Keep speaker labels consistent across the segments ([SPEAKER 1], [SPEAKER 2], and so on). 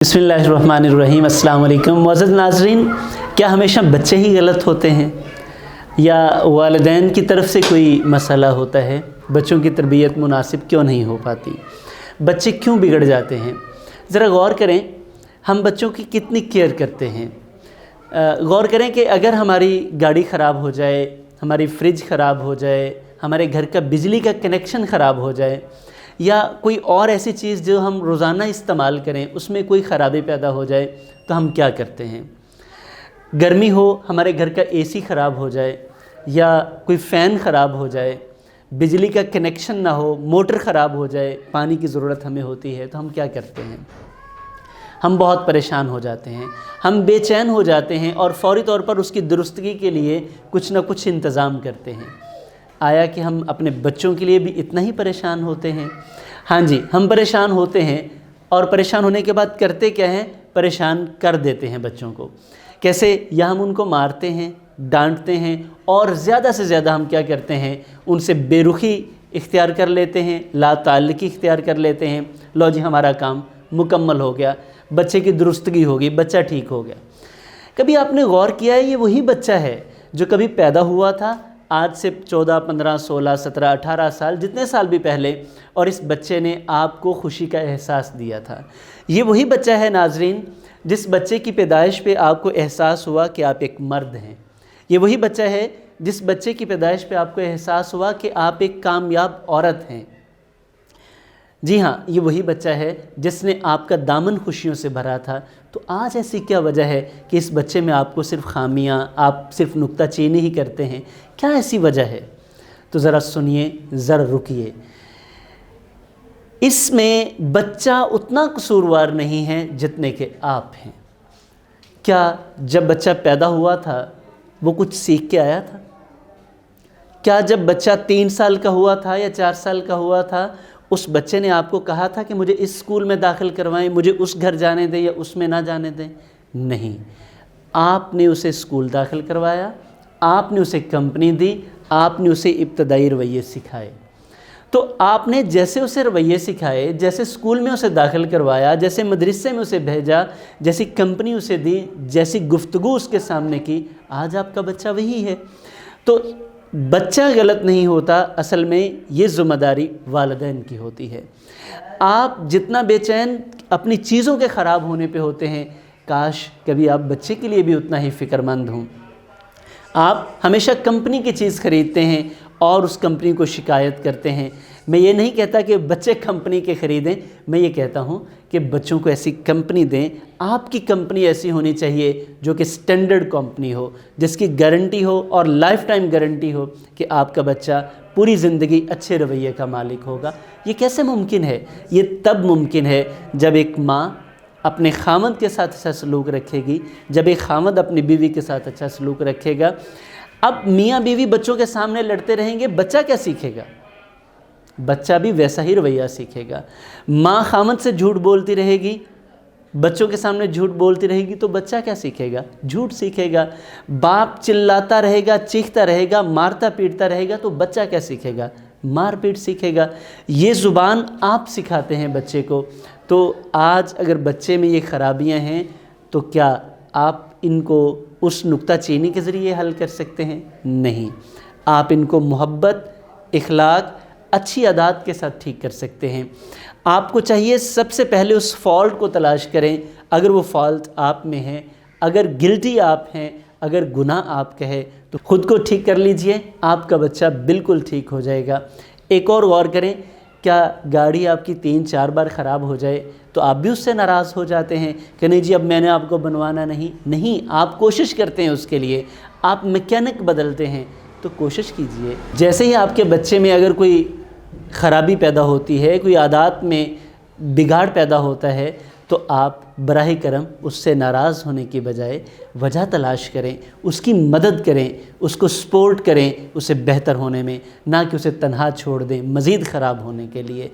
[SPEAKER 1] बिस्मिल्लाहिर्रहमानिर्रहीम। अस्सलाम वालेकुम। मुअज़्ज़ज़ नाज़रीन, क्या हमेशा बच्चे ही गलत होते हैं या वालिदैन की तरफ से कोई मसला होता है? बच्चों की तरबियत मुनासिब क्यों नहीं हो पाती? बच्चे क्यों बिगड़ जाते हैं? ज़रा गौर करें, हम बच्चों की कितनी केयर करते हैं। गौर करें कि अगर हमारी गाड़ी ख़राब हो जाए, हमारी फ्रिज ख़राब हो जाए, हमारे घर का बिजली का कनेक्शन ख़राब हो जाए या कोई और ऐसी चीज़ जो हम रोज़ाना इस्तेमाल करें उसमें कोई ख़राबी पैदा हो जाए तो हम क्या करते हैं? गर्मी हो, हमारे घर का एसी ख़राब हो जाए या कोई फ़ैन ख़राब हो जाए, बिजली का कनेक्शन ना हो, मोटर ख़राब हो जाए, पानी की ज़रूरत हमें होती है तो हम क्या करते हैं? हम बहुत परेशान हो जाते हैं, हम बेचैन हो जाते हैं और फ़ौरी तौर पर उसकी दुरुस्तगी के लिए कुछ ना कुछ इंतज़ाम करते हैं। आया कि हम अपने बच्चों के लिए भी इतना ही परेशान होते हैं? हाँ जी, हम परेशान होते हैं और परेशान होने के बाद करते क्या हैं? परेशान कर देते हैं बच्चों को। कैसे? या हम उनको मारते हैं, डांटते हैं और ज़्यादा से ज़्यादा हम क्या करते हैं? उनसे बेरुखी इख्तियार कर लेते हैं, लाताल्लुकी इख्तियार कर लेते हैं। लो जी, हमारा काम मुकम्मल हो गया, बच्चे की दुरुस्तगी होगी, बच्चा ठीक हो गया। कभी आपने गौर किया है, ये वही बच्चा है जो कभी पैदा हुआ था आज से 14, 15, 16, 17, 18 साल, जितने साल भी पहले, और इस बच्चे ने आपको खुशी का एहसास दिया था। ये वही बच्चा है नाज़रीन जिस बच्चे की पैदाइश पे आपको एहसास हुआ कि आप एक मर्द हैं। ये वही बच्चा है जिस बच्चे की पैदाइश पे आपको एहसास हुआ कि आप एक कामयाब औरत हैं। जी हाँ, ये वही बच्चा है जिसने आपका दामन खुशियों से भरा था। तो आज ऐसी क्या वजह है कि इस बच्चे में आपको सिर्फ़ खामियां, आप सिर्फ नुक्ताचीनी ही करते हैं? क्या ऐसी वजह है? तो ज़रा सुनिए, ज़रा रुकिए। इसमें बच्चा उतना कसूरवार नहीं है जितने के आप हैं। क्या जब बच्चा पैदा हुआ था वो कुछ सीख के आया था? क्या जब बच्चा 3 साल का हुआ था या 4 साल का हुआ था उस बच्चे ने आपको कहा था कि मुझे इस स्कूल में दाखिल करवाएं, मुझे उस घर जाने दें या उसमें ना जाने दें? नहीं, आपने उसे स्कूल दाखिल करवाया, आपने उसे कंपनी दी, आपने उसे इब्तदाई रवैये सिखाए। तो आपने जैसे उसे रवैये सिखाए, जैसे स्कूल में उसे दाखिल करवाया, जैसे मदरसे में उसे भेजा, जैसी कंपनी उसे दी, जैसी गुफ्तगू उसके सामने की, आज आपका बच्चा वही है। तो बच्चा गलत नहीं होता, असल में ये ज़िम्मेदारी वालिदैन की होती है। आप जितना बेचैन अपनी चीज़ों के ख़राब होने पे होते हैं, काश कभी आप बच्चे के लिए भी उतना ही फ़िक्रमंद हों। आप हमेशा कंपनी की चीज़ ख़रीदते हैं और उस कंपनी को शिकायत करते हैं। मैं ये नहीं कहता कि बच्चे कंपनी के ख़रीदें, मैं ये कहता हूँ कि बच्चों को ऐसी कंपनी दें। आपकी कंपनी ऐसी होनी चाहिए जो कि स्टैंडर्ड कंपनी हो, जिसकी गारंटी हो और लाइफ टाइम गारंटी हो कि आपका बच्चा पूरी ज़िंदगी अच्छे रवैये का मालिक होगा। ये कैसे मुमकिन है? ये तब मुमकिन है जब एक माँ अपने खामद के साथ अच्छा सलूक रखेगी, जब एक खामद अपनी बीवी के साथ अच्छा सलूक रखेगा। अब मियाँ बीवी बच्चों के सामने लड़ते रहेंगे, बच्चा क्या सीखेगा? बच्चा भी वैसा ही रवैया सीखेगा। माँ खामद से झूठ बोलती रहेगी, बच्चों के सामने झूठ बोलती रहेगी, तो बच्चा क्या सीखेगा? झूठ सीखेगा। बाप चिल्लाता रहेगा, चीखता रहेगा, मारता पीटता रहेगा, तो बच्चा क्या सीखेगा? मार पीट सीखेगा। ये ज़ुबान आप सिखाते हैं बच्चे को। तो आज अगर बच्चे में ये ख़राबियाँ हैं तो क्या आप इनको उस नुक्ताचीनी के ज़रिए हल कर सकते हैं? नहीं, आप इनको मोहब्बत, इखलाक, अच्छी आदत के साथ ठीक कर सकते हैं। आपको चाहिए सबसे पहले उस फॉल्ट को तलाश करें। अगर वो फॉल्ट आप में है, अगर गिल्टी आप हैं, अगर गुनाह आपका है, तो ख़ुद को ठीक कर लीजिए, आपका बच्चा बिल्कुल ठीक हो जाएगा। एक और गौर करें, क्या गाड़ी आपकी 3-4 बार ख़राब हो जाए तो आप भी उससे नाराज़ हो जाते हैं कि नहीं जी अब मैंने आपको बनवाना नहीं, आप कोशिश करते हैं उसके लिए, आप मैकेनिक बदलते हैं। तो कोशिश कीजिए, जैसे ही आपके बच्चे में अगर कोई ख़राबी पैदा होती है, कोई आदत में बिगाड़ पैदा होता है, तो आप बराह करम उससे नाराज़ होने की बजाय वजह तलाश करें, उसकी मदद करें, उसको सपोर्ट करें उसे बेहतर होने में, ना कि उसे तन्हा छोड़ दें मज़ीद ख़राब होने के लिए।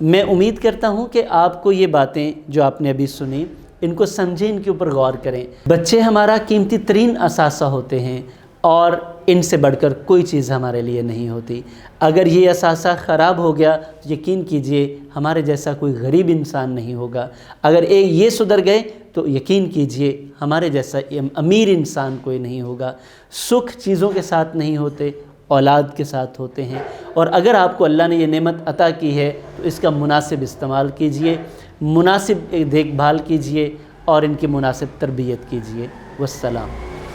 [SPEAKER 1] मैं उम्मीद करता हूँ कि आपको ये बातें जो आपने अभी सुनी, इनको समझें, इनके ऊपर गौर करें। बच्चे हमारा कीमती तरीन असासा होते हैं और ان سے بڑھ کر کوئی چیز ہمارے لیے نہیں ہوتی۔ اگر یہ اثاثہ خراب ہو گیا تو یقین کیجئے ہمارے جیسا کوئی غریب انسان نہیں ہوگا، اگر یہ سدھر گئے تو یقین کیجئے ہمارے جیسا امیر انسان کوئی نہیں ہوگا۔ سکھ چیزوں کے ساتھ نہیں ہوتے، اولاد کے ساتھ ہوتے ہیں، اور اگر آپ کو اللہ نے یہ نعمت عطا کی ہے تو اس کا مناسب استعمال کیجئے، مناسب دیکھ بھال کیجئے اور ان کی مناسب تربیت کیجئے۔ والسلام۔